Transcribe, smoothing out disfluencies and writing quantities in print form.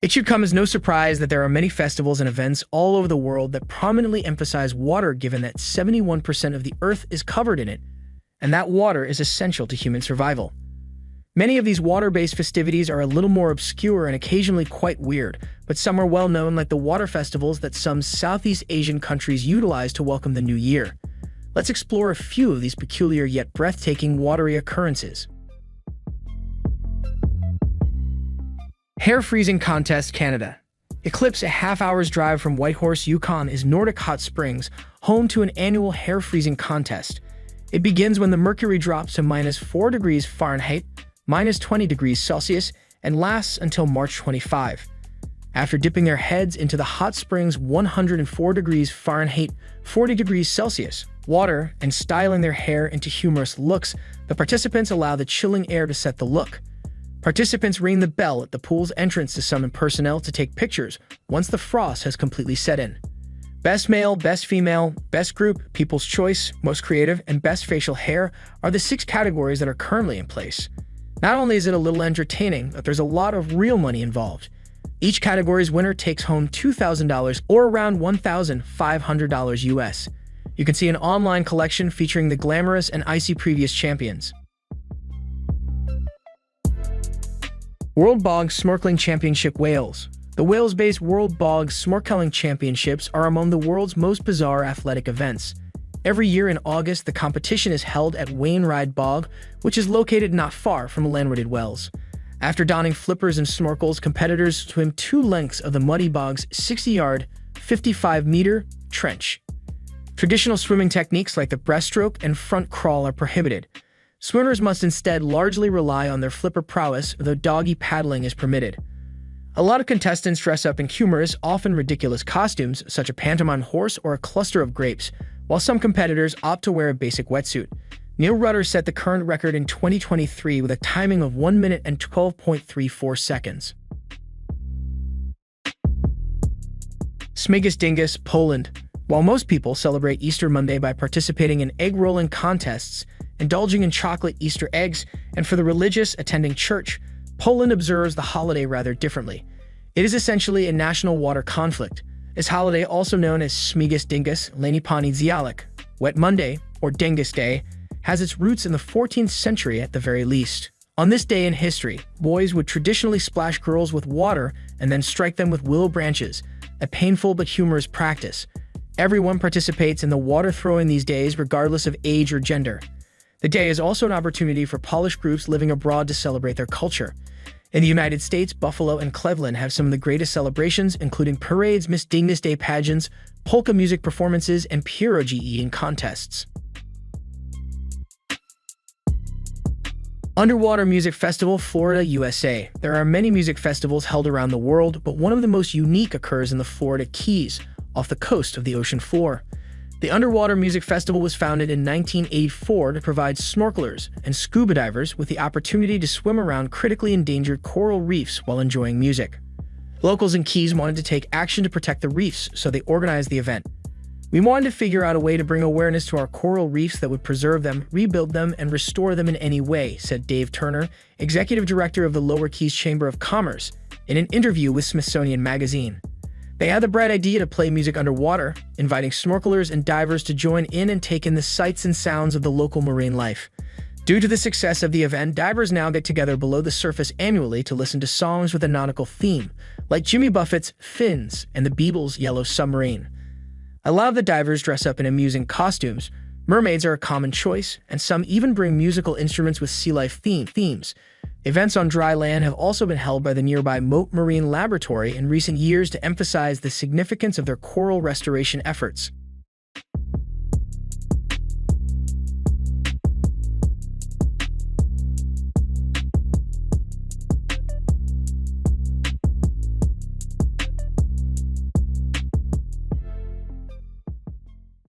It should come as no surprise that there are many festivals and events all over the world that prominently emphasize water, given that 71% of the Earth is covered in it, and that water is essential to human survival. Many of these water-based festivities are a little more obscure and occasionally quite weird, but some are well known, like the water festivals that some Southeast Asian countries utilize to welcome the new year. Let's explore a few of these peculiar yet breathtaking watery occurrences. Hair Freezing Contest, Canada. Eclipse, a half-hour's drive from Whitehorse, Yukon, is Nordic Hot Springs, home to an annual hair freezing contest. It begins when the mercury drops to -4 degrees Fahrenheit, -20 degrees Celsius, and lasts until March 25. After dipping their heads into the hot springs 104 degrees Fahrenheit, 40 degrees Celsius, water, and styling their hair into humorous looks, the participants allow the chilling air to set the look. Participants ring the bell at the pool's entrance to summon personnel to take pictures once the frost has completely set in. Best male, best female, best group, people's choice, most creative, and best facial hair are the 6 categories that are currently in place. Not only is it a little entertaining, but there's a lot of real money involved. Each category's winner takes home $2,000 or around $1,500 US. You can see an online collection featuring the glamorous and icy previous champions. World Bog Snorkeling Championship, Wales. The Wales-based World Bog Snorkeling Championships are among the world's most bizarre athletic events. Every year in August, the competition is held at Wainwright Bog, which is located not far from Llanwrtyd, Wales. After donning flippers and snorkels, competitors swim 2 lengths of the muddy bog's 60-yard, 55-meter trench. Traditional swimming techniques like the breaststroke and front crawl are prohibited. Swimmers must instead largely rely on their flipper prowess, though doggy paddling is permitted. A lot of contestants dress up in humorous, often ridiculous costumes, such as a pantomime horse or a cluster of grapes, while some competitors opt to wear a basic wetsuit. Neil Rudder set the current record in 2023 with a timing of 1 minute and 12.34 seconds. Smigus Dingus, Poland. While most people celebrate Easter Monday by participating in egg-rolling contests, indulging in chocolate Easter eggs, and for the religious attending church, Poland observes the holiday rather differently. It is essentially a national water conflict. This holiday, also known as Smigus Dingus, Leni Pani Zialek, Wet Monday, or Dingus Day, has its roots in the 14th century at the very least. On this day in history, boys would traditionally splash girls with water and then strike them with willow branches, a painful but humorous practice. Everyone participates in the water throwing these days, regardless of age or gender. The day is also an opportunity for Polish groups living abroad to celebrate their culture. In the United States, Buffalo and Cleveland have some of the greatest celebrations, including parades, Miss Dingus Day pageants, polka music performances, and pierogi eating contests. Underwater Music Festival, Florida, USA. There are many music festivals held around the world, but one of the most unique occurs in the Florida Keys, off the coast of the ocean floor. The Underwater Music Festival was founded in 1984 to provide snorkelers and scuba divers with the opportunity to swim around critically endangered coral reefs while enjoying music. Locals in Keys wanted to take action to protect the reefs, so they organized the event. We wanted to figure out a way to bring awareness to our coral reefs that would preserve them, rebuild them, and restore them in any way, said Dave Turner, executive director of the Lower Keys Chamber of Commerce, in an interview with Smithsonian Magazine. They had the bright idea to play music underwater, inviting snorkelers and divers to join in and take in the sights and sounds of the local marine life. Due to the success of the event, divers now get together below the surface annually to listen to songs with a nautical theme, like Jimmy Buffett's Fins and the Beatles' Yellow Submarine. A lot of the divers dress up in amusing costumes. Mermaids are a common choice, and some even bring musical instruments with sea life themes. Events on dry land have also been held by the nearby Mote Marine Laboratory in recent years to emphasize the significance of their coral restoration efforts.